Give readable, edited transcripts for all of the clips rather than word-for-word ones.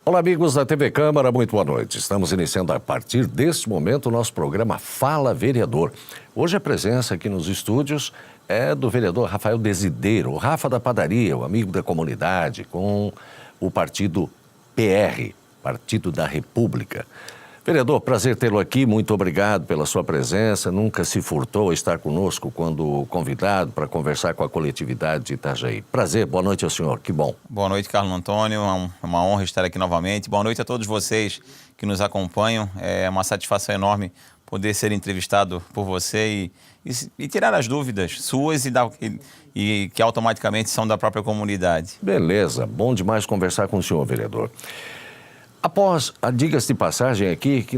Olá, amigos da TV Câmara, muito boa noite. Estamos iniciando a partir deste momento o nosso programa Fala Vereador. Hoje a presença aqui nos estúdios é do vereador Rafael Desideiro, o Rafa da Padaria, o amigo da comunidade, com o partido PR, Partido da República. Vereador, prazer tê-lo aqui, muito obrigado pela sua presença. Nunca se furtou a estar conosco quando convidado para conversar com a coletividade de Itajaí. Prazer, boa noite ao senhor, que bom. Boa noite, Carlos Antônio, é uma honra estar aqui novamente. Boa noite a todos vocês que nos acompanham. É uma satisfação enorme poder ser entrevistado por você e tirar as dúvidas suas e que automaticamente são da própria comunidade. Beleza, bom demais conversar com o senhor, vereador. Após a diga-se de passagem aqui que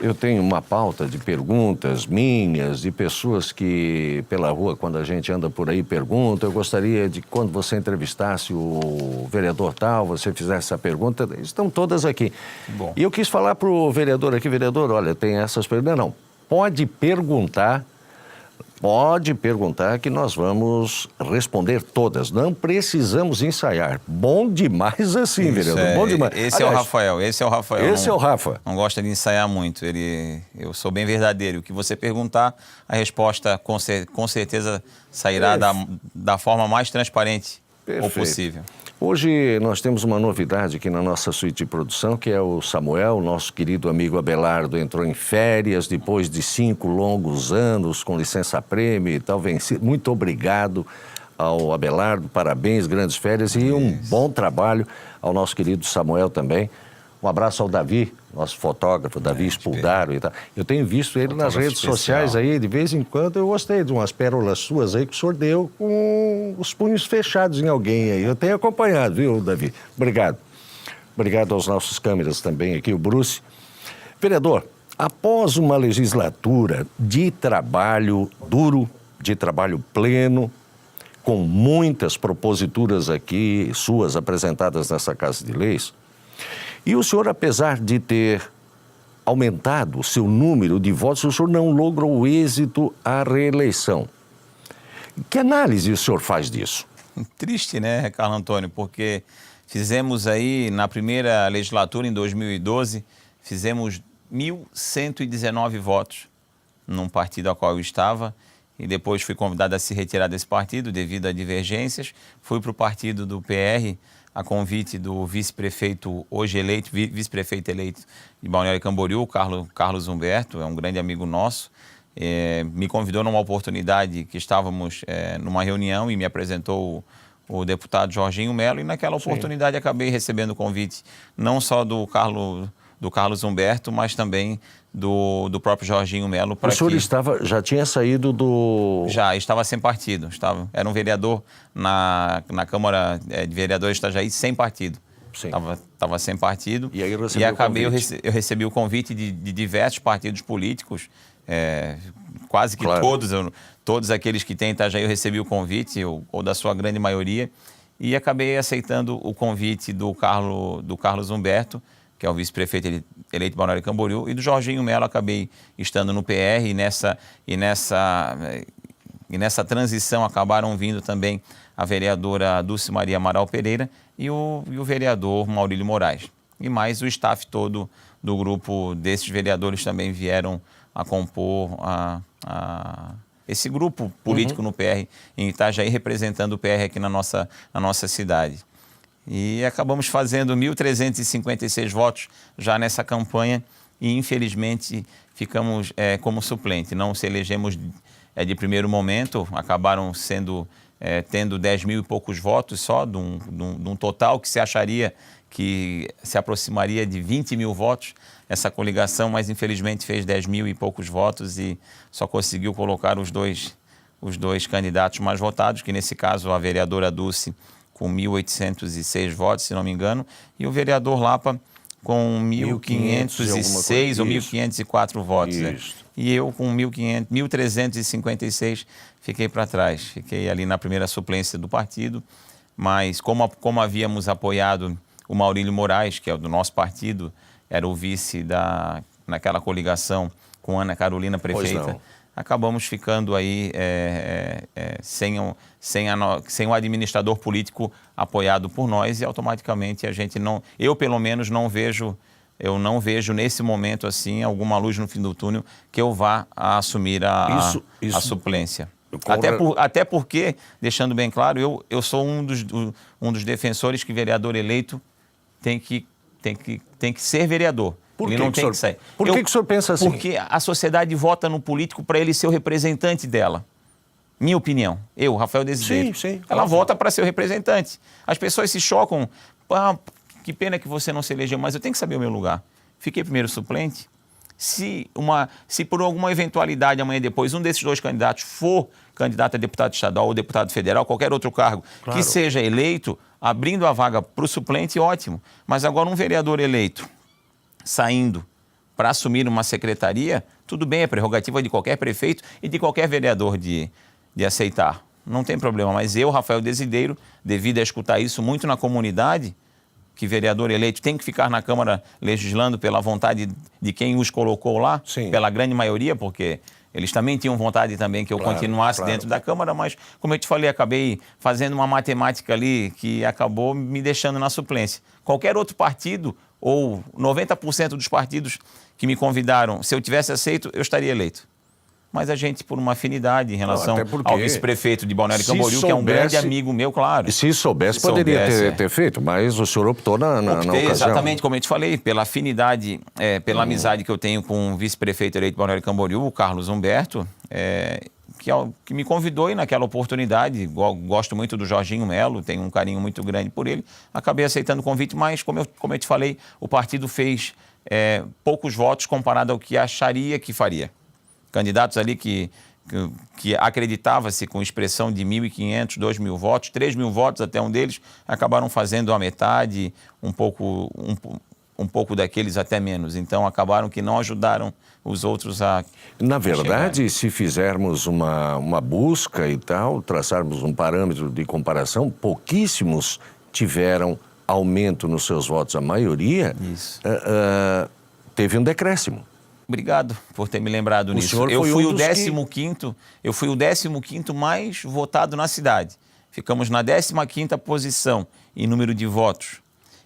eu tenho uma pauta de perguntas minhas, de pessoas que pela rua, quando a gente anda por aí, perguntam. Eu gostaria de, quando você entrevistasse o vereador tal, você fizesse essa pergunta, estão todas aqui. Bom. E eu quis falar para o vereador aqui, vereador, olha, tem essas perguntas, não, pode perguntar que nós vamos responder todas. Não precisamos ensaiar. Bom demais assim, vereador. Bom demais. Esse é o Rafael. Esse é o Rafa. Não gosta de ensaiar muito. Eu sou bem verdadeiro. O que você perguntar, a resposta com certeza sairá da forma mais transparente possível. Hoje nós temos uma novidade aqui na nossa suíte de produção, que é o Samuel, nosso querido amigo Abelardo, entrou em férias depois de 5 longos anos, com licença-prêmio e tal, vencido. Muito obrigado ao Abelardo, parabéns, grandes férias e um bom trabalho ao nosso querido Samuel também. Um abraço ao Davi, nosso fotógrafo, Davi Spuldaro e tal. Eu tenho visto ele nas redes sociais aí, de vez em quando. Eu gostei de umas pérolas suas aí que o senhor deu com os punhos fechados em alguém aí. Eu tenho acompanhado, viu, Davi? Obrigado. Obrigado aos nossos câmeras também aqui, o Bruce. Vereador, após uma legislatura de trabalho duro, de trabalho pleno, com muitas proposituras aqui suas apresentadas nessa Casa de Leis, e o senhor, apesar de ter aumentado o seu número de votos, o senhor não logrou êxito à reeleição. Que análise o senhor faz disso? Triste, né, Carlos Antônio? Porque fizemos aí, na primeira legislatura, em 2012, fizemos 1.119 votos num partido ao qual eu estava. E depois fui convidado a se retirar desse partido devido a divergências. Fui para o partido do PR, a convite do vice-prefeito hoje eleito, vice-prefeito eleito de Balneário Camboriú, Carlos Humberto, é um grande amigo nosso. Me convidou numa oportunidade que estávamos numa reunião e me apresentou o deputado Jorginho Melo, e naquela oportunidade acabei recebendo o convite não só do Carlos Humberto, mas também do próprio Jorginho Melo. O senhor já tinha saído do... Já, estava sem partido. Era um vereador na Câmara de Vereadores de Itajaí sem partido. Estava sem partido. E aí eu recebi o convite de diversos partidos políticos, quase que todos aqueles que têm Itajaí eu recebi o convite, ou da sua grande maioria, e acabei aceitando o convite do Carlos Humberto, que é o vice-prefeito eleito de Balneário Camboriú, e do Jorginho Melo. Acabei estando no PR e nessa transição acabaram vindo também a vereadora Dulce Maria Amaral Pereira e o vereador Maurílio Moraes. E mais o staff todo do grupo desses vereadores também vieram a compor esse grupo político no PR em Itajaí, representando o PR aqui na nossa cidade. E acabamos fazendo 1.356 votos já nessa campanha e, infelizmente, ficamos como suplente. Não se elegemos de primeiro momento, acabaram tendo 10 mil e poucos votos só, de um total que se acharia que se aproximaria de 20 mil votos, essa coligação, mas infelizmente fez 10 mil e poucos votos e só conseguiu colocar os dois candidatos mais votados, que nesse caso a vereadora Dulce com 1.806 votos, se não me engano, e o vereador Lapa com 1.506 ou 1.504 votos. E eu com 1.356 fiquei para trás. Fiquei ali na primeira suplência do partido, mas como havíamos apoiado o Maurílio Moraes, que é do nosso partido, era o vice naquela coligação com Ana Carolina, prefeita, acabamos ficando aí sem o administrador político apoiado por nós e automaticamente a gente não, eu pelo menos não vejo nesse momento assim alguma luz no fim do túnel que eu vá a assumir a suplência. Até porque, deixando bem claro, eu sou um dos defensores que vereador eleito tem que ser vereador. Por ele não tem que sair. Por que o senhor pensa assim? Porque a sociedade vota no político para ele ser o representante dela. Minha opinião. Eu, Rafael Desiderio. Sim. Ela vota para ser o representante. As pessoas se chocam. Que pena que você não se elegeu, mas eu tenho que saber o meu lugar. Fiquei primeiro suplente. Se por alguma eventualidade amanhã depois um desses dois candidatos for candidato a deputado estadual ou deputado federal, qualquer outro cargo, que seja eleito, abrindo a vaga para o suplente, ótimo. Mas agora um vereador eleito saindo para assumir uma secretaria, tudo bem, é prerrogativa de qualquer prefeito e de qualquer vereador de aceitar. Não tem problema, mas eu, Rafael Desiderio, devido a escutar isso muito na comunidade, que vereador eleito tem que ficar na Câmara legislando pela vontade de quem os colocou lá, pela grande maioria, porque eles também tinham vontade também que eu continuasse dentro da Câmara, mas, como eu te falei, acabei fazendo uma matemática ali que acabou me deixando na suplência. Qualquer outro partido, ou 90% dos partidos que me convidaram, se eu tivesse aceito, eu estaria eleito. Mas a gente, por uma afinidade em relação ao vice-prefeito de Balneário Camboriú, que é um grande amigo meu, claro. E se soubesse, poderia ter feito, mas o senhor optou na ocasião. Exatamente, como eu te falei, pela afinidade, pela amizade que eu tenho com o vice-prefeito eleito de Balneário Camboriú, o Carlos Humberto, que me convidou e naquela oportunidade, gosto muito do Jorginho Melo, tenho um carinho muito grande por ele, acabei aceitando o convite, mas como eu te falei, o partido fez poucos votos comparado ao que acharia que faria. Candidatos ali que acreditava-se com expressão de 1.500, 2.000 votos, 3.000 votos até um deles, acabaram fazendo a metade, um pouco daqueles até menos. Então, acabaram que não ajudaram os outros a Na verdade, se fizermos uma busca e tal, traçarmos um parâmetro de comparação, pouquíssimos tiveram aumento nos seus votos. A maioria teve um decréscimo. Obrigado por ter me lembrado nisso. Eu fui o 15º mais votado na cidade. Ficamos na 15ª posição em número de votos.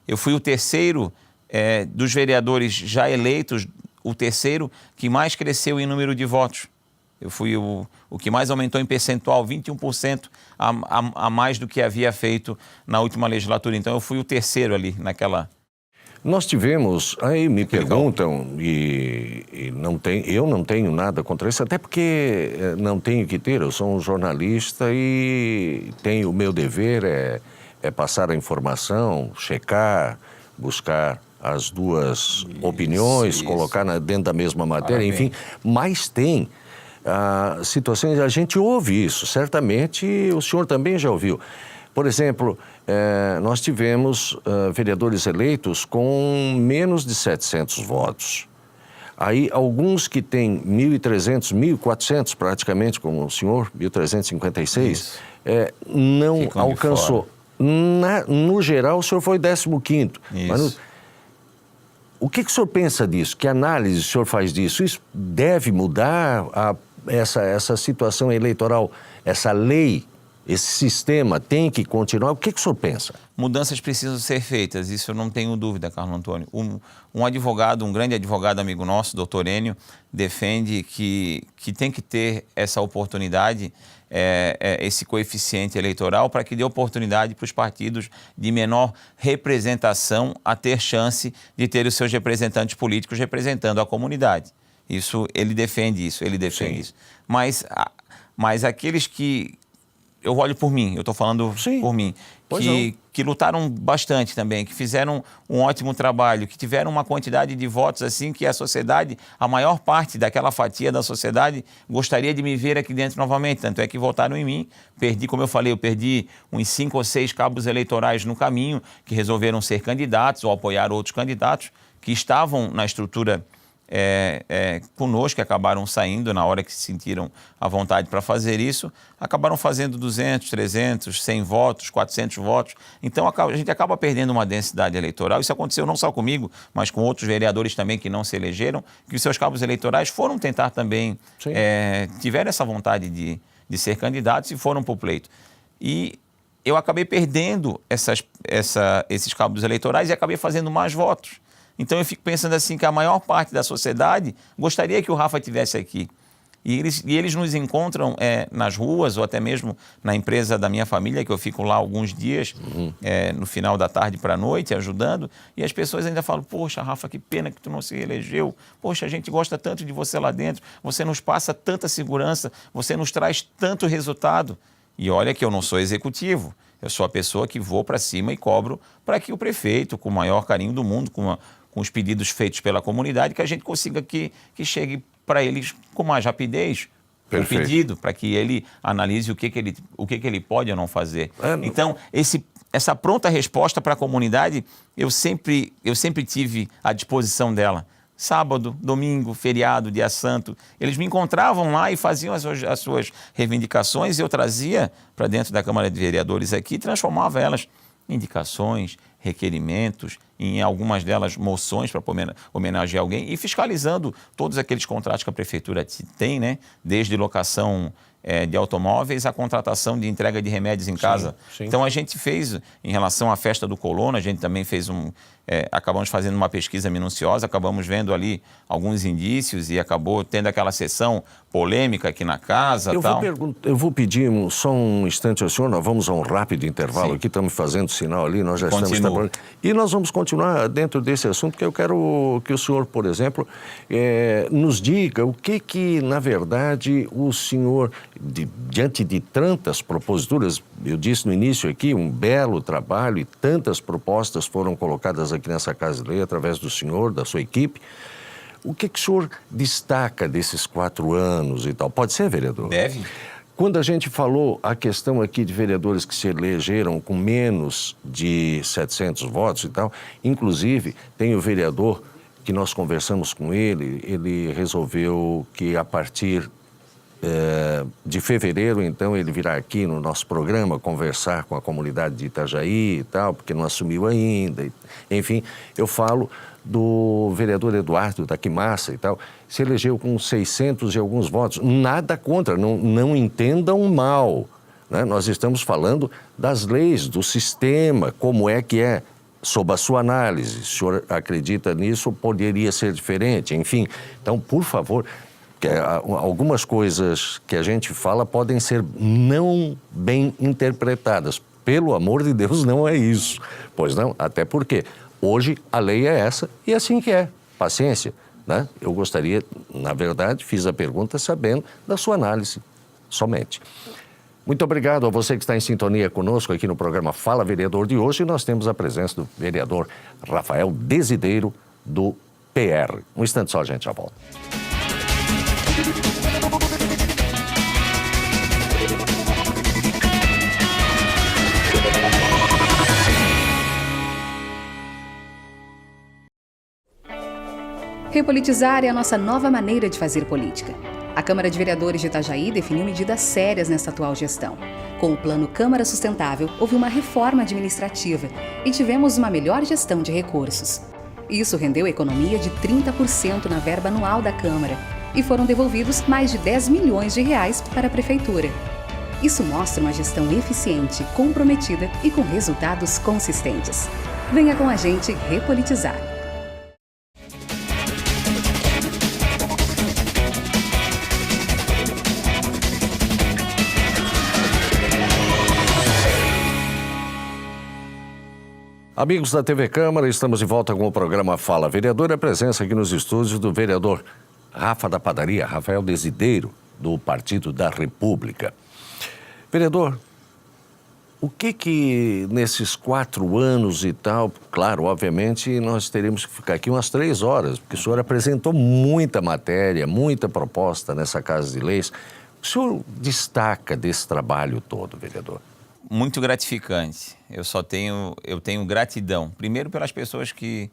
Eu fui o terceiro dos vereadores já eleitos, o terceiro que mais cresceu em número de votos. Eu fui o que mais aumentou em percentual, 21% a mais do que havia feito na última legislatura. Então, eu fui o terceiro ali naquela... Nós tivemos, aí me perguntam, e eu não tenho nada contra isso, até porque não tenho que ter, eu sou um jornalista e tenho o meu dever é passar a informação, checar, buscar as duas opiniões, colocar dentro da mesma matéria, enfim, mas tem situações, a gente ouve isso, certamente o senhor também já ouviu. Por exemplo, nós tivemos vereadores eleitos com menos de 700 votos. Aí, alguns que têm 1.300, 1.400 praticamente, como o senhor, 1.356, não alcançou. No geral, o senhor foi 15º. Mas o que o senhor pensa disso? Que análise o senhor faz disso? Isso deve mudar essa situação eleitoral, essa lei? Esse sistema tem que continuar? O que o senhor pensa? Mudanças precisam ser feitas, isso eu não tenho dúvida, Carlos Antônio. Um advogado, um grande advogado amigo nosso, doutor Enio, defende que tem que ter essa oportunidade, esse coeficiente eleitoral, para que dê oportunidade para os partidos de menor representação a ter chance de ter os seus representantes políticos representando a comunidade. Ele defende isso. Mas aqueles que... Eu olho por mim, eu estou falando por mim, que lutaram bastante também, que fizeram um ótimo trabalho, que tiveram uma quantidade de votos assim que a sociedade, a maior parte daquela fatia da sociedade gostaria de me ver aqui dentro novamente. Tanto é que votaram em mim, como eu falei, eu perdi uns 5 ou 6 cabos eleitorais no caminho, que resolveram ser candidatos ou apoiar outros candidatos que estavam na estrutura conosco, que acabaram saindo na hora que se sentiram à vontade para fazer isso, acabaram fazendo 200, 300, 100 votos, 400 votos. Então, a gente acaba perdendo uma densidade eleitoral. Isso aconteceu não só comigo, mas com outros vereadores também que não se elegeram, que os seus cabos eleitorais foram tentar também, tiveram essa vontade de ser candidatos e foram para o pleito. E eu acabei perdendo esses cabos eleitorais e acabei fazendo mais votos. Então eu fico pensando assim que a maior parte da sociedade gostaria que o Rafa estivesse aqui. E eles nos encontram nas ruas ou até mesmo na empresa da minha família, que eu fico lá alguns dias, no final da tarde para a noite, ajudando. E as pessoas ainda falam, poxa, Rafa, que pena que tu não se reelegeu. Poxa, a gente gosta tanto de você lá dentro. Você nos passa tanta segurança. Você nos traz tanto resultado. E olha que eu não sou executivo. Eu sou a pessoa que vou para cima e cobro para que o prefeito, com o maior carinho do mundo, com os pedidos feitos pela comunidade, que a gente consiga que chegue para eles com mais rapidez o pedido, para que ele analise o que ele pode ou não fazer. Então, essa pronta resposta para a comunidade, eu sempre tive à disposição dela. Sábado, domingo, feriado, dia santo, eles me encontravam lá e faziam as suas reivindicações e eu trazia para dentro da Câmara de Vereadores aqui e transformava elas em indicações, requerimentos, em algumas delas moções para homenagear alguém e fiscalizando todos aqueles contratos que a Prefeitura tem, né? Desde locação de automóveis à contratação de entrega de remédios em casa. Sim. Então a gente fez, em relação à festa do Colono, a gente também fez acabamos fazendo uma pesquisa minuciosa, acabamos vendo ali alguns indícios e acabou tendo aquela sessão polêmica aqui na casa. Eu vou pedir só um instante ao senhor, nós vamos a um rápido intervalo aqui, estamos fazendo sinal ali, nós já estamos trabalhando. E nós vamos continuar dentro desse assunto, porque eu quero que o senhor, por exemplo, nos diga o que na verdade, o senhor, diante de tantas proposituras, eu disse no início aqui, um belo trabalho e tantas propostas foram colocadas aqui nessa Casa de Lei, através do senhor, da sua equipe. O que o senhor destaca desses 4 anos e tal? Pode ser, vereador? Deve. Quando a gente falou a questão aqui de vereadores que se elegeram com menos de 700 votos e tal, inclusive tem o vereador que nós conversamos com ele resolveu que a partir de fevereiro, então, ele virá aqui no nosso programa conversar com a comunidade de Itajaí e tal, porque não assumiu ainda. Enfim, eu falo do vereador Eduardo da Quimassa e tal, se elegeu com 600 e alguns votos. Nada contra, não entendam mal, né? Nós estamos falando das leis, do sistema, como é que é. Sob a sua análise, o senhor acredita nisso, poderia ser diferente, enfim. Então, por favor, algumas coisas que a gente fala podem ser não bem interpretadas. Pelo amor de Deus, não é isso. Pois não, até porque hoje a lei é essa e assim que é. Paciência, né? Eu gostaria, na verdade, fiz a pergunta sabendo da sua análise somente. Muito obrigado a você que está em sintonia conosco aqui no programa Fala Vereador de hoje. Nós temos a presença do vereador Rafael Desideiro, do PR. Um instante só, gente, já volto. Repolitizar é a nossa nova maneira de fazer política. A Câmara de Vereadores de Itajaí definiu medidas sérias nesta atual gestão. Com o Plano Câmara Sustentável, houve uma reforma administrativa e tivemos uma melhor gestão de recursos. Isso rendeu economia de 30% na verba anual da Câmara e foram devolvidos mais de 10 milhões de reais para a Prefeitura. Isso mostra uma gestão eficiente, comprometida e com resultados consistentes. Venha com a gente repolitizar. Amigos da TV Câmara, estamos de volta com o programa Fala Vereador. A presença aqui nos estúdios do vereador Rafa da Padaria, Rafael Desideiro, do Partido da República. Vereador, o que nesses 4 anos e tal, claro, obviamente nós teremos que ficar aqui umas 3 horas, porque o senhor apresentou muita matéria, muita proposta nessa Casa de Leis. O senhor destaca desse trabalho todo, vereador? Muito gratificante. Eu tenho gratidão, primeiro pelas pessoas que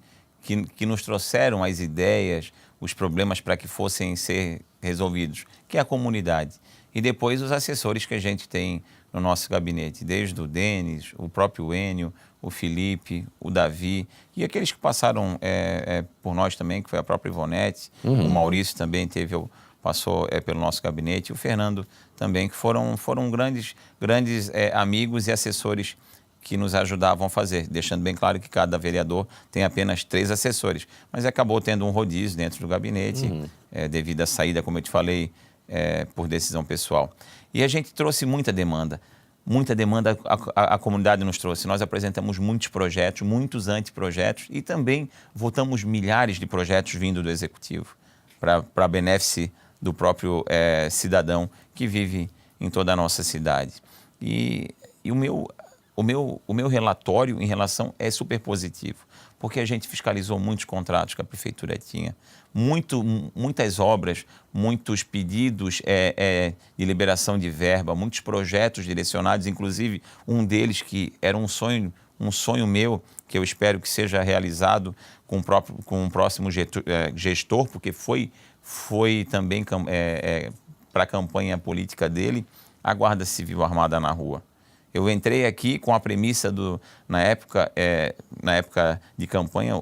nos trouxeram as ideias, os problemas para que fossem ser resolvidos, que é a comunidade. E depois os assessores que a gente tem no nosso gabinete, desde o Denis, o próprio Enio, o Felipe, o Davi, e aqueles que passaram por nós também, que foi a própria Ivonete, o Maurício também passou pelo nosso gabinete, e o Fernando também, que foram grandes amigos e assessores que nos ajudavam a fazer, deixando bem claro que cada vereador tem apenas 3 assessores, mas acabou tendo um rodízio dentro do gabinete, devido à saída, como eu te falei, por decisão pessoal. E a gente trouxe muita demanda a comunidade nos trouxe. Nós apresentamos muitos projetos, muitos anteprojetos e também votamos milhares de projetos vindo do Executivo para benefício do próprio cidadão que vive em toda a nossa cidade. E o meu relatório em relação é super positivo, porque a gente fiscalizou muitos contratos que a Prefeitura tinha, muitas obras, muitos pedidos de liberação de verba, muitos projetos direcionados, inclusive um deles que era um sonho meu, que eu espero que seja realizado com o próximo gestor, porque foi também para a campanha política dele, a Guarda Civil Armada na Rua. Eu entrei aqui com a premissa na época de campanha,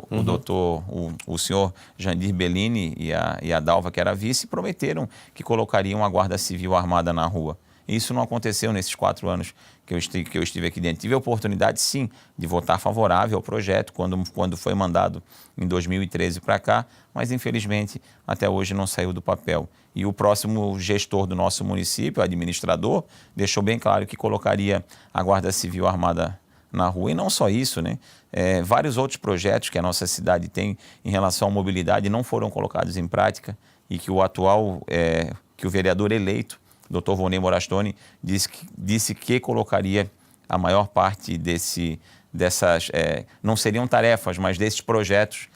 o senhor Jandir Bellini e a Dalva, que era vice, prometeram que colocariam a Guarda Civil Armada na rua. Isso não aconteceu nesses 4 anos que eu estive aqui dentro. Tive a oportunidade, sim, de votar favorável ao projeto quando foi mandado em 2013 para cá, mas infelizmente até hoje não saiu do papel. E o próximo gestor do nosso município, o administrador, deixou bem claro que colocaria a Guarda Civil Armada na rua. E não só isso, né? Vários outros projetos que a nossa cidade tem em relação à mobilidade não foram colocados em prática e que que o vereador eleito, Dr. Vonei Morastoni, disse que colocaria a maior parte dessas, não seriam tarefas, mas desses projetos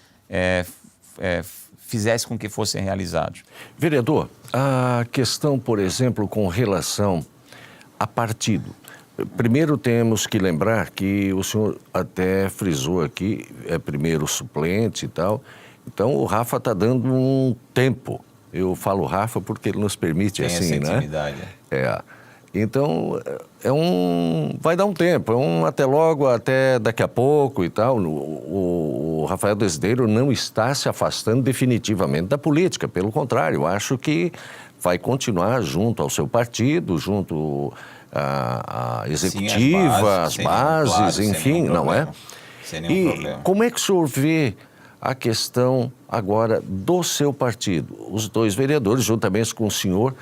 fizesse com que fossem realizados. Vereador, a questão, por exemplo, com relação a partido. Primeiro temos que lembrar que o senhor até frisou aqui, primeiro suplente e tal, então o Rafa está dando um tempo. Eu falo Rafa porque ele nos permite, tem assim, essa intimidade, né? Então, vai dar um tempo, até logo, até daqui a pouco e tal. O Rafael Desiderio não está se afastando definitivamente da política, pelo contrário, acho que vai continuar junto ao seu partido, junto à executiva, às bases, claro, enfim, não é? Sem nenhum problema. Como é que o senhor vê a questão agora do seu partido? Os 2 vereadores, juntamente com o senhor,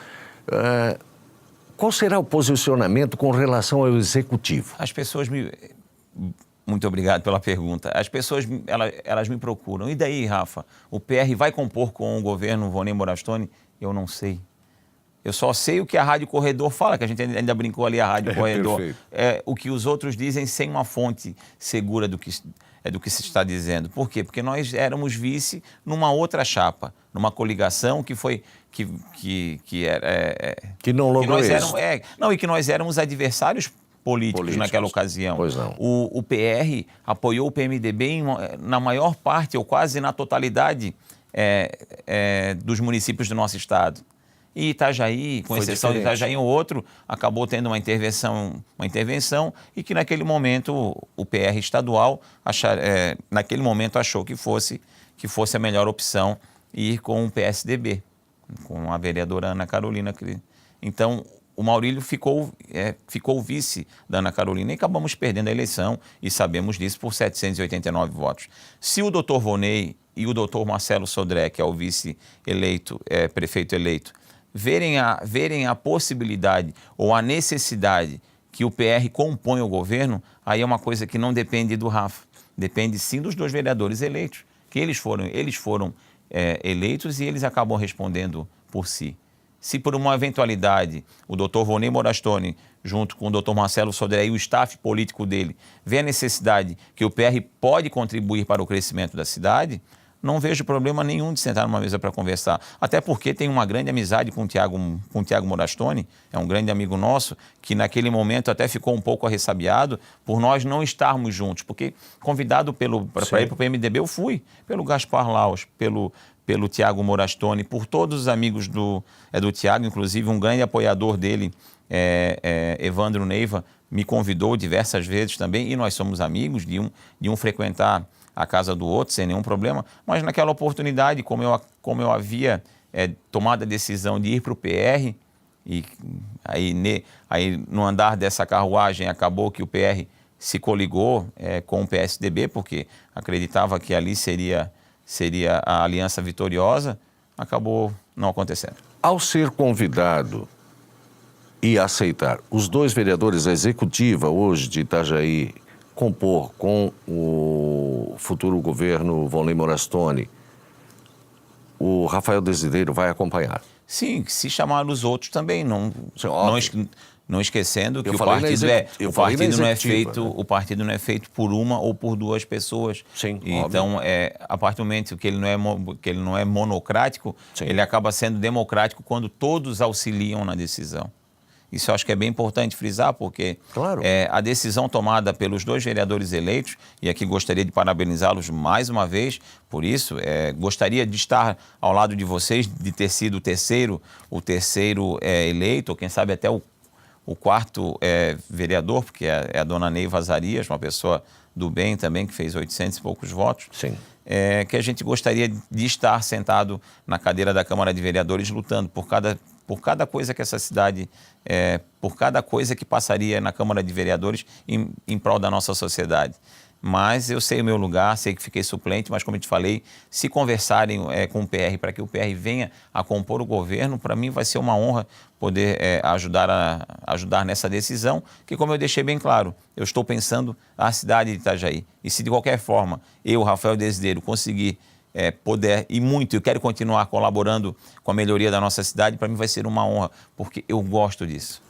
qual será o posicionamento com relação ao executivo? As pessoas Muito obrigado pela pergunta. As pessoas, elas me procuram. E daí, Rafa? O PR vai compor com o governo Vonei Morastoni? Eu não sei. Eu só sei o que a Rádio Corredor fala, que a gente ainda brincou ali, a Rádio Corredor. O que os outros dizem sem uma fonte segura do que se está dizendo. Por quê? Porque nós éramos vice numa outra chapa, numa coligação que foi... Que não logrou isso. E que nós éramos adversários políticos naquela ocasião. Pois não. O PR apoiou o PMDB na maior parte, ou quase na totalidade, dos municípios do nosso estado. E Itajaí, com exceção de Itajaí, o outro acabou tendo uma intervenção e que naquele momento o PR estadual naquele momento achou que fosse a melhor opção ir com o PSDB, com a vereadora Ana Carolina. Então, o Maurílio ficou vice da Ana Carolina e acabamos perdendo a eleição e sabemos disso por 789 votos. Se o doutor Vonei e o doutor Marcelo Sodré, que é o vice-eleito, prefeito eleito, verem a possibilidade ou a necessidade que o PR compõe o governo, aí é uma coisa que não depende do Rafa, depende sim dos 2 vereadores eleitos, que eles foram eleitos e eles acabam respondendo por si. Se por uma eventualidade o doutor Vonei Morastoni, junto com o doutor Marcelo Sodré e o staff político dele, vê a necessidade que o PR pode contribuir para o crescimento da cidade, não vejo problema nenhum de sentar numa mesa para conversar. Até porque tem uma grande amizade com o Tiago Morastoni, é um grande amigo nosso, que naquele momento até ficou um pouco arressabiado por nós não estarmos juntos. Porque convidado para ir para o PMDB eu fui, pelo Gaspar Laus, pelo pelo Tiago Morastoni, por todos os amigos do Tiago, inclusive um grande apoiador dele, Evandro Neiva, me convidou diversas vezes também, e nós somos amigos de um frequentar a casa do outro sem nenhum problema, mas naquela oportunidade, como eu havia tomado a decisão de ir para o PR, e aí no andar dessa carruagem acabou que o PR se coligou com o PSDB, porque acreditava que ali seria a aliança vitoriosa, acabou não acontecendo. Ao ser convidado e aceitar os 2 vereadores da executiva hoje de Itajaí compor com o futuro governo Volney Morastoni, o Rafael Desiderio vai acompanhar? Sim, se chamar os outros também, não esquecendo que o partido não é feito por uma ou por 2 pessoas. Sim, então, a partir do momento que ele não é monocrático, sim, ele acaba sendo democrático quando todos auxiliam na decisão. Isso eu acho que é bem importante frisar, porque claro, a decisão tomada pelos 2 vereadores eleitos, e aqui gostaria de parabenizá-los mais uma vez por isso, gostaria de estar ao lado de vocês, de ter sido o terceiro eleito, ou quem sabe até o 4º vereador, porque é a dona Neiva Azarias, uma pessoa do bem também, que fez 800 e poucos votos. Sim. Que a gente gostaria de estar sentado na cadeira da Câmara de Vereadores lutando por cada coisa que essa cidade, por cada coisa que passaria na Câmara de Vereadores em prol da nossa sociedade. Mas eu sei o meu lugar, sei que fiquei suplente, mas como eu te falei, se conversarem com o PR para que o PR venha a compor o governo, para mim vai ser uma honra poder ajudar nessa decisão, que como eu deixei bem claro, eu estou pensando a cidade de Itajaí. E se de qualquer forma eu, Rafael Desiderio, conseguir poder e muito, eu quero continuar colaborando com a melhoria da nossa cidade, para mim vai ser uma honra, porque eu gosto disso.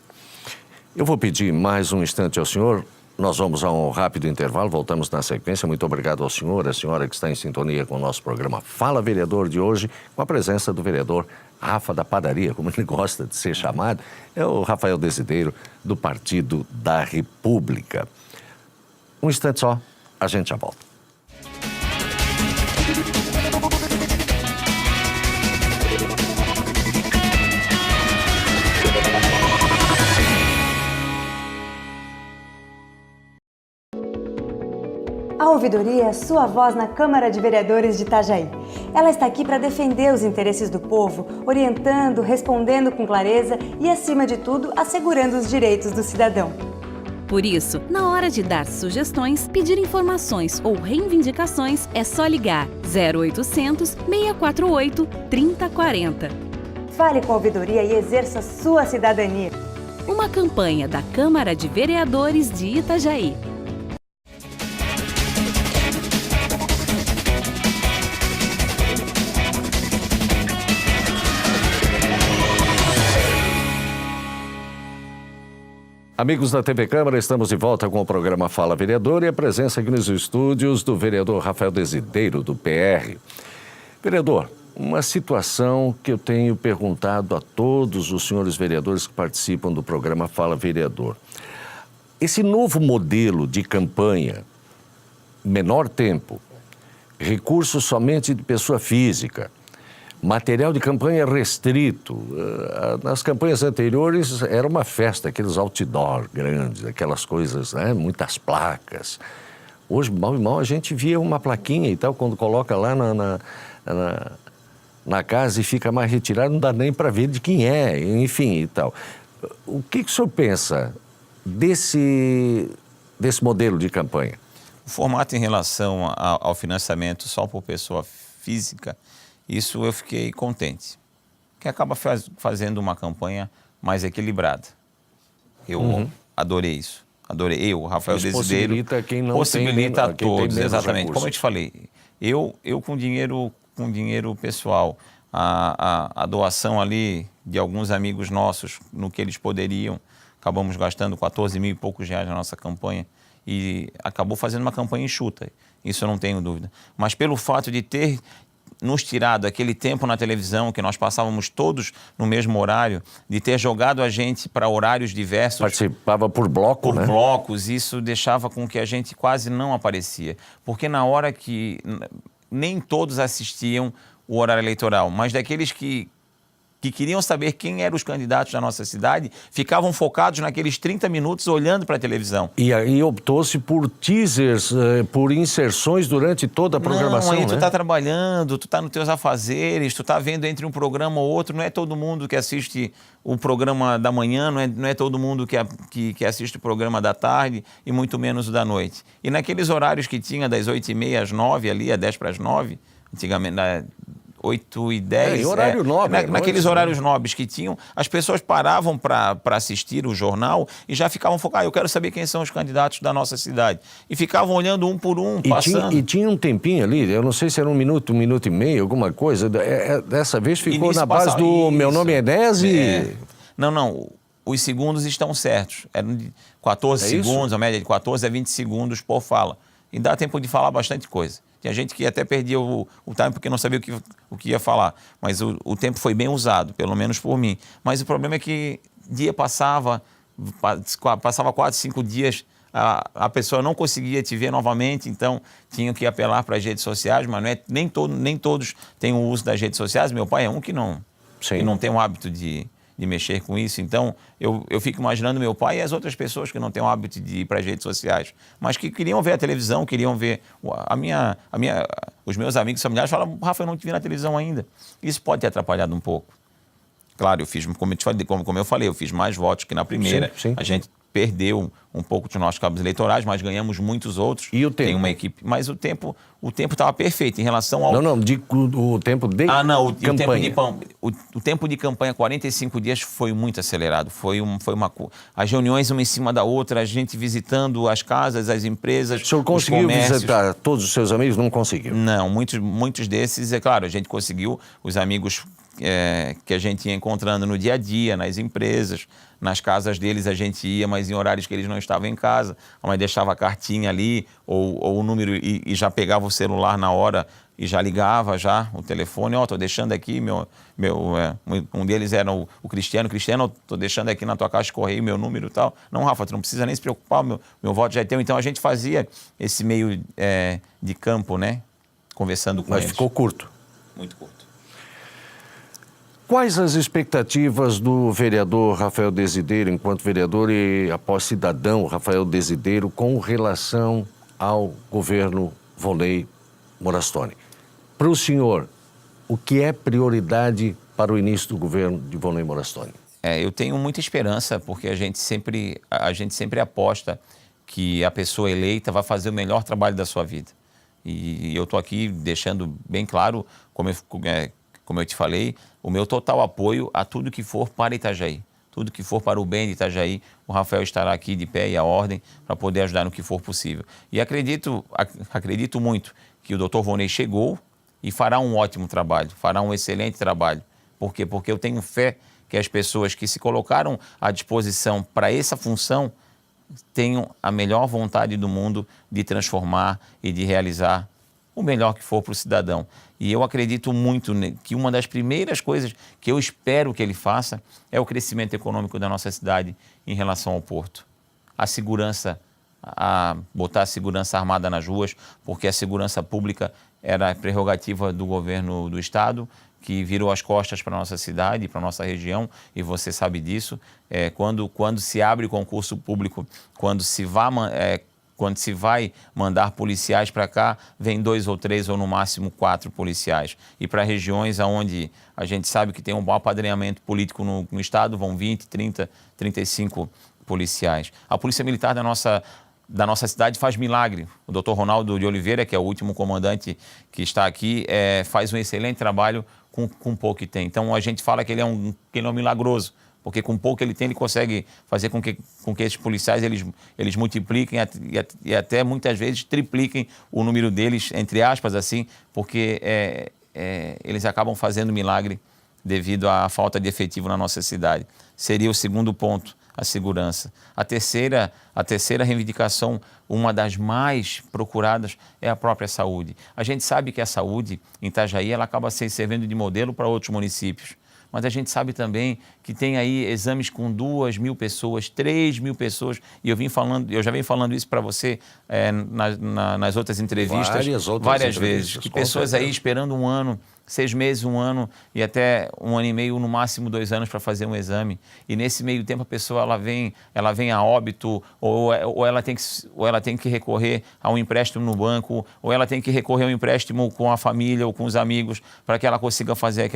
Eu vou pedir mais um instante ao senhor. Nós vamos a um rápido intervalo, voltamos na sequência. Muito obrigado ao senhor, a senhora que está em sintonia com o nosso programa Fala Vereador de hoje, com a presença do vereador Rafa da Padaria, como ele gosta de ser chamado, é o Rafael Desiderio, do Partido da República. Um instante só, a gente já volta. A Ouvidoria é a sua voz na Câmara de Vereadores de Itajaí. Ela está aqui para defender os interesses do povo, orientando, respondendo com clareza e, acima de tudo, assegurando os direitos do cidadão. Por isso, na hora de dar sugestões, pedir informações ou reivindicações, é só ligar 0800 648 3040. Fale com a Ouvidoria e exerça sua cidadania. Uma campanha da Câmara de Vereadores de Itajaí. Amigos da TV Câmara, estamos de volta com o programa Fala Vereador e a presença aqui nos estúdios do vereador Rafael Desiderio, do PR. Vereador, uma situação que eu tenho perguntado a todos os senhores vereadores que participam do programa Fala Vereador. Esse novo modelo de campanha, menor tempo, recursos somente de pessoa física, material de campanha restrito. Nas campanhas anteriores era uma festa, aqueles outdoor grandes, aquelas coisas, né? Muitas placas. Hoje, mal e mal, a gente via uma plaquinha e tal, quando coloca lá na casa e fica mais retirado, não dá nem para ver de quem é, enfim e tal. O que o senhor pensa desse modelo de campanha? O formato em relação ao financiamento só por pessoa física, isso eu fiquei contente, que acaba fazendo uma campanha mais equilibrada. Eu adorei isso. Adorei. Eu, Rafael Desiderio, possibilita quem não possibilita tem, a todos, tem exatamente. recursos. Como eu te falei, eu com dinheiro pessoal, a doação ali de alguns amigos nossos, no que eles poderiam, acabamos gastando 14 mil e poucos reais na nossa campanha e acabou fazendo uma campanha enxuta. Isso eu não tenho dúvida. Mas pelo fato de ter nos tirado aquele tempo na televisão, que nós passávamos todos no mesmo horário, de ter jogado a gente para horários diversos. Participava por bloco, né? Por blocos, isso deixava com que a gente quase não aparecia. Porque na hora que nem todos assistiam o horário eleitoral, mas daqueles que queriam saber quem eram os candidatos da nossa cidade, ficavam focados naqueles 30 minutos olhando para a televisão. E aí optou-se por teasers, por inserções durante toda a programação, não, aí né? tu está trabalhando, tu está nos teus afazeres, tu está vendo entre um programa ou outro, não é todo mundo que assiste o programa da manhã, não é todo mundo que assiste o programa da tarde e muito menos o da noite. E naqueles horários que tinha das 8h30 às 9h ali, a 10:50, antigamente... 8h10. Em horário nobre. Naqueles horários nobres que tinham, as pessoas paravam para assistir o jornal e já ficavam focadas. Eu quero saber quem são os candidatos da nossa cidade. E ficavam olhando um por um, passando. E tinha um tempinho ali, eu não sei se era 1 minuto, 1 minuto e meio, alguma coisa. Dessa vez ficou na base do Meu Nome é 10 e... Não. Os segundos estão certos. Eram de 14 segundos, a média de 14 a 20 segundos por fala. E dá tempo de falar bastante coisa. Tinha gente que até perdia o time porque não sabia o que ia falar. Mas o tempo foi bem usado, pelo menos por mim. Mas o problema é que dia passava 4, 5 dias, a pessoa não conseguia te ver novamente, então tinham que apelar para as redes sociais, mas nem todos têm o uso das redes sociais. Meu pai é um que não tem o hábito de mexer com isso. Então, eu fico imaginando meu pai e as outras pessoas que não têm o hábito de ir para as redes sociais, mas que queriam ver a televisão, queriam ver... Os meus amigos familiares falam, Rafa, eu não te vi na televisão ainda. Isso pode ter atrapalhado um pouco. Claro, eu fiz, como eu falei, eu fiz mais votos que na primeira. Sim. A gente perdeu um pouco dos nossos cabos eleitorais, mas ganhamos muitos outros. E o tempo? Tem uma equipe, mas o tempo estava perfeito em relação ao... o tempo de campanha. O tempo de campanha, 45 dias, foi muito acelerado. As reuniões uma em cima da outra, a gente visitando as casas, as empresas, o senhor conseguiu visitar todos os seus amigos? Não conseguiu? Não, muitos desses, é claro, a gente conseguiu. Os amigos que a gente ia encontrando no dia a dia, nas empresas, nas casas deles a gente ia, mas em horários que eles não estavam em casa. A mãe deixava a cartinha ali, ou o número, e já pegava o celular na hora e já ligava o telefone. Tô deixando aqui, um deles era o Cristiano, tô deixando aqui na tua caixa de correio meu número e tal. Não, Rafa, tu não precisa nem se preocupar, meu voto já é teu. Então a gente fazia esse meio de campo, né? Conversando com eles. Mas ficou curto. Muito curto. Quais as expectativas do vereador Rafael Desideiro, enquanto vereador e após cidadão Rafael Desideiro, com relação ao governo Volney Morastoni? Para o senhor, o que é prioridade para o início do governo de Volney Morastoni? Eu tenho muita esperança, porque a gente sempre aposta que a pessoa eleita vai fazer o melhor trabalho da sua vida. E eu estou aqui deixando bem claro, como eu te falei, o meu total apoio a tudo que for para Itajaí. Tudo que for para o bem de Itajaí, o Rafael estará aqui de pé e à ordem para poder ajudar no que for possível. E acredito muito que o Dr. Volney chegou e fará um ótimo trabalho, fará um excelente trabalho. Por quê? Porque eu tenho fé que as pessoas que se colocaram à disposição para essa função tenham a melhor vontade do mundo de transformar e de realizar o melhor que for para o cidadão. E eu acredito muito que uma das primeiras coisas que eu espero que ele faça é o crescimento econômico da nossa cidade em relação ao porto. A segurança, botar a segurança armada nas ruas, porque a segurança pública era a prerrogativa do governo do estado, que virou as costas para a nossa cidade, para a nossa região, e você sabe disso. Quando se abre concurso público, quando se vai mandar policiais para cá, vem 2 ou 3 ou no máximo 4 policiais. E para regiões onde a gente sabe que tem um bom apadrinhamento político no estado, vão 20, 30, 35 policiais. A Polícia Militar da nossa cidade faz milagre. O Dr. Ronaldo de Oliveira, que é o último comandante que está aqui, faz um excelente trabalho com pouco que tem. Então a gente fala que ele é um milagroso, porque com pouco ele tem, ele consegue fazer com que esses policiais eles multipliquem e até muitas vezes tripliquem o número deles, entre aspas, assim, porque eles acabam fazendo milagre devido à falta de efetivo na nossa cidade. Seria o segundo ponto, a segurança. A terceira reivindicação, uma das mais procuradas, é a própria saúde. A gente sabe que a saúde em Itajaí ela acaba servindo de modelo para outros municípios, mas a gente sabe também que tem aí exames com 2.000 pessoas, 3.000 pessoas, e eu já venho falando isso para você nas outras entrevistas, várias vezes, que pessoas aí esperando 1 ano, 6 meses, 1 ano e até 1 ano e meio, no máximo 2 anos para fazer um exame. E nesse meio tempo a pessoa ela vem a óbito, ou ela tem que recorrer a um empréstimo no banco, ou ela tem que recorrer a um empréstimo com a família ou com os amigos para que ela consiga fazer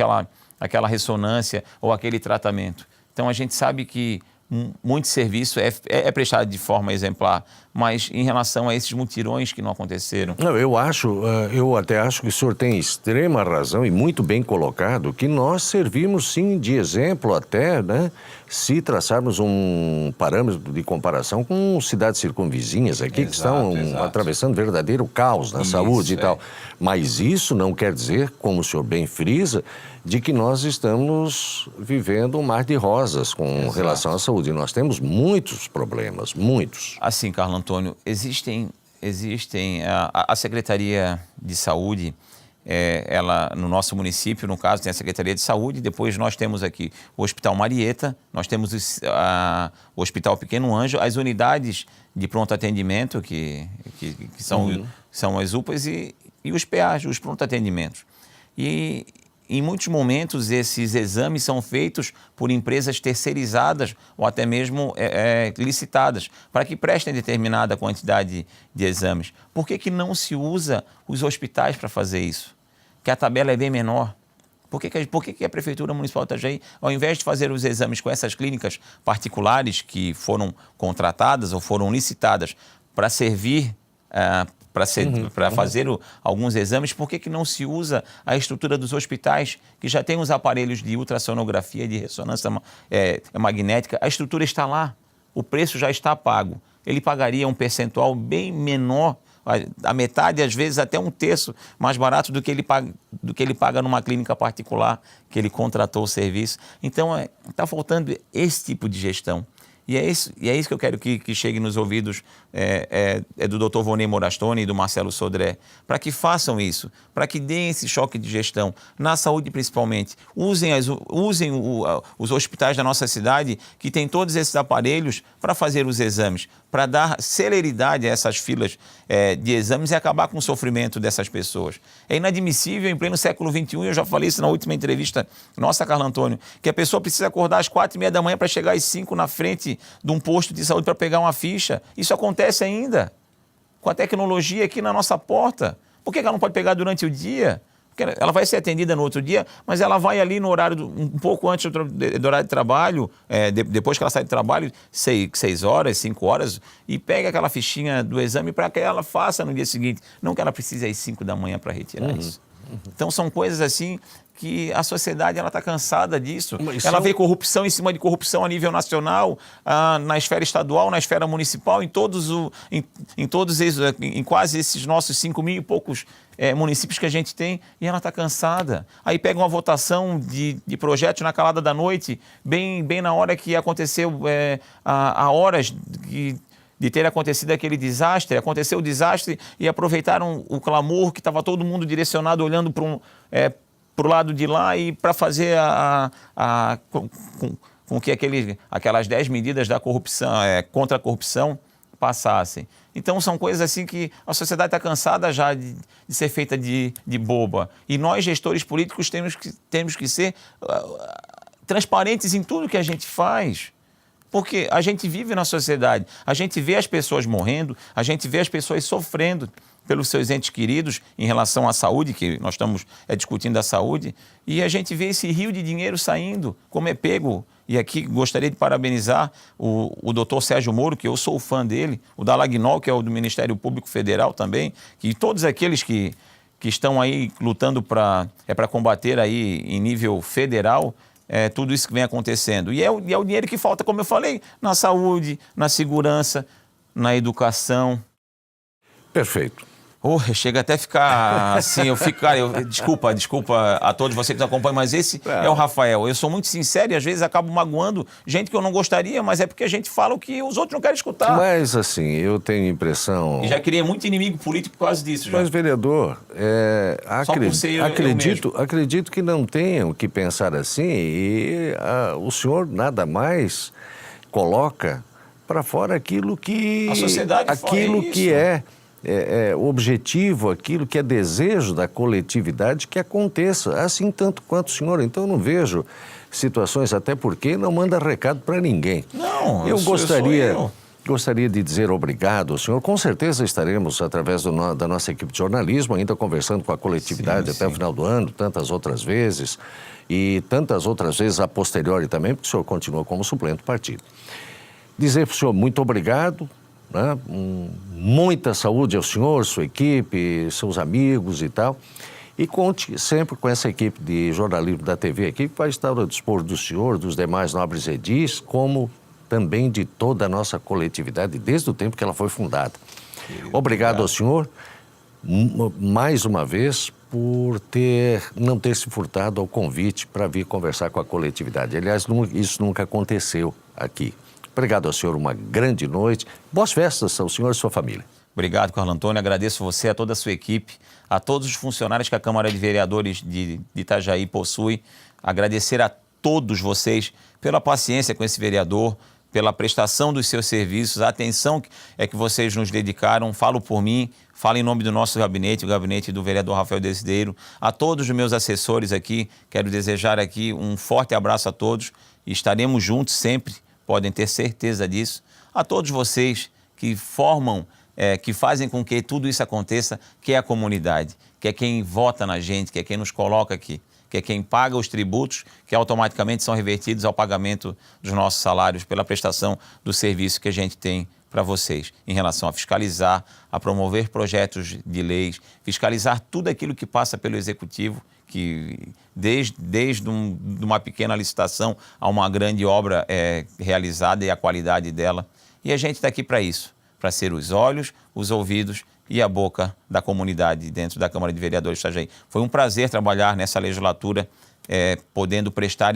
aquela ressonância ou aquele tratamento. Então a gente sabe que muito serviço é prestado de forma exemplar, mas em relação a esses mutirões que não aconteceram... Não, eu até acho que o senhor tem extrema razão e muito bem colocado, que nós servimos sim de exemplo até, né, se traçarmos um parâmetro de comparação com cidades circunvizinhas aqui, que estão atravessando verdadeiro caos na saúde e tal. Mas isso não quer dizer, como o senhor bem frisa, de que nós estamos vivendo um mar de rosas com relação à saúde. Nós temos muitos problemas, muitos. Assim, Carlos Antônio, existem a Secretaria de Saúde, ela no nosso município, no caso, tem a Secretaria de Saúde, depois nós temos aqui o Hospital Marieta, nós temos o Hospital Pequeno Anjo, as unidades de pronto atendimento, que são as UPAs e os PAs, os pronto atendimentos. E em muitos momentos, esses exames são feitos por empresas terceirizadas ou até mesmo licitadas, para que prestem determinada quantidade de exames. Por que não se usa os hospitais para fazer isso? Que a tabela é bem menor. Por que a Prefeitura Municipal de Itajaí, ao invés de fazer os exames com essas clínicas particulares que foram contratadas ou foram licitadas para servir... para fazer alguns exames, por que não se usa a estrutura dos hospitais, que já tem os aparelhos de ultrassonografia, de ressonância magnética? A estrutura está lá, o preço já está pago. Ele pagaria um percentual bem menor, a metade, às vezes até 1/3 mais barato do que ele paga numa clínica particular, que ele contratou o serviço. Então, está faltando esse tipo de gestão. E é isso que eu quero que chegue nos ouvidos do Dr. Vonei Morastone e do Marcelo Sodré, para que façam isso, para que deem esse choque de gestão, na saúde principalmente. Usem os hospitais da nossa cidade, que tem todos esses aparelhos, para fazer os exames, para dar celeridade a essas filas de exames e acabar com o sofrimento dessas pessoas. É inadmissível, em pleno século XXI, eu já falei isso na última entrevista nossa, Carlos Antônio, que a pessoa precisa acordar às 4h30 da manhã para chegar às 5 na frente de um posto de saúde para pegar uma ficha. Isso acontece ainda, com a tecnologia aqui na nossa porta. Por que ela não pode pegar durante o dia? Porque ela vai ser atendida no outro dia, mas ela vai ali no horário, um pouco antes do horário de trabalho, depois que ela sai do trabalho, 6 horas, 5 horas, e pega aquela fichinha do exame para que ela faça no dia seguinte. Não que ela precise ir às 5 da manhã para retirar isso. Então são coisas assim que a sociedade está cansada disso. Ela vê corrupção em cima de corrupção a nível nacional, na esfera estadual, na esfera municipal, em quase esses nossos 5.000 e poucos municípios que a gente tem, e ela está cansada. Aí pega uma votação de projetos na calada da noite, bem na hora que aconteceu, há horas de ter acontecido aquele desastre. Aconteceu o desastre e aproveitaram o clamor que estava todo mundo direcionado, olhando para o lado de lá, e para fazer com que aquelas 10 medidas da corrupção, contra a corrupção passassem. Então são coisas assim que a sociedade está cansada já de ser feita de boba. E nós, gestores políticos, temos que ser transparentes em tudo que a gente faz. Porque a gente vive na sociedade, a gente vê as pessoas morrendo, a gente vê as pessoas sofrendo pelos seus entes queridos em relação à saúde, que nós estamos discutindo a saúde, e a gente vê esse rio de dinheiro saindo, como é pego. E aqui gostaria de parabenizar o doutor Sérgio Moro, que eu sou fã dele, o Dalagnol, que é o do Ministério Público Federal também, que todos aqueles que estão aí lutando para combater aí em nível federal, tudo isso que vem acontecendo. E é o dinheiro que falta, como eu falei, na saúde, na segurança, na educação. Perfeito. Chega até a ficar assim, desculpa a todos vocês que nos acompanham, mas esse é o Rafael. Eu sou muito sincero e às vezes acabo magoando gente que eu não gostaria, mas é porque a gente fala o que os outros não querem escutar. Mas assim, eu tenho impressão... E já criei muito inimigo político por causa disso. Já. Mas, vereador, acredito que não tenham que pensar assim e o senhor nada mais coloca para fora aquilo que... A sociedade aquilo que é objetivo, aquilo que é desejo da coletividade que aconteça, assim tanto quanto o senhor. Então, eu não vejo situações, até porque não manda recado para ninguém. Não, eu gostaria de dizer obrigado ao senhor. Com certeza estaremos, através da nossa equipe de jornalismo, ainda conversando com a coletividade até o final do ano, tantas outras vezes, e tantas outras vezes a posteriori também, porque o senhor continua como suplente do partido. Dizer para o senhor muito obrigado, né? Muita saúde ao senhor, sua equipe, seus amigos e tal. E conte sempre com essa equipe de jornalismo da TV aqui, que vai estar ao dispor do senhor, dos demais nobres edis, como também de toda a nossa coletividade, desde o tempo que ela foi fundada. Obrigado ao senhor, mais uma vez, por não ter se furtado ao convite para vir conversar com a coletividade. Aliás, isso nunca aconteceu aqui. Obrigado ao senhor, uma grande noite. Boas festas ao senhor e sua família. Obrigado, Carlos Antônio. Agradeço você, a toda a sua equipe, a todos os funcionários que a Câmara de Vereadores de Itajaí possui. Agradecer a todos vocês pela paciência com esse vereador, pela prestação dos seus serviços, a atenção que vocês nos dedicaram. Falo por mim, falo em nome do nosso gabinete, o gabinete do vereador Rafael Desideiro. A todos os meus assessores aqui, quero desejar aqui um forte abraço a todos. Estaremos juntos sempre. Podem ter certeza disso. A todos vocês que formam, que fazem com que tudo isso aconteça, que é a comunidade, que é quem vota na gente, que é quem nos coloca aqui, que é quem paga os tributos, que automaticamente são revertidos ao pagamento dos nossos salários pela prestação do serviço que a gente tem para vocês, em relação a fiscalizar, a promover projetos de leis, fiscalizar tudo aquilo que passa pelo Executivo, que desde uma pequena licitação a uma grande obra realizada e a qualidade dela. E a gente está aqui para isso, para ser os olhos, os ouvidos e a boca da comunidade dentro da Câmara de Vereadores de Itajaí. Foi um prazer trabalhar nessa legislatura, podendo prestar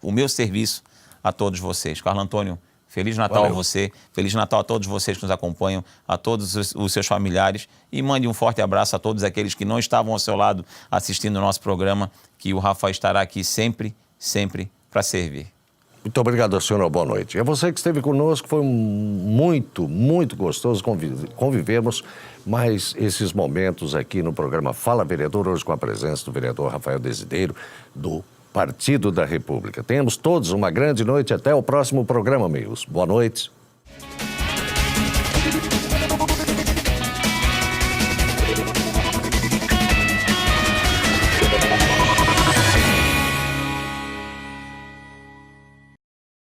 o meu serviço a todos vocês. Carlos Antônio, Feliz Natal a você, Feliz Natal a todos vocês que nos acompanham, a todos os seus familiares e mande um forte abraço a todos aqueles que não estavam ao seu lado assistindo o nosso programa, que o Rafa estará aqui sempre, sempre para servir. Muito obrigado, senhor. Boa noite. E a você que esteve conosco, foi muito, muito gostoso convivermos mais esses momentos aqui no programa Fala Vereador, hoje com a presença do vereador Rafael Desideiro, do Partido da República. Tenhamos todos uma grande noite. Até o próximo programa, amigos. Boa noite.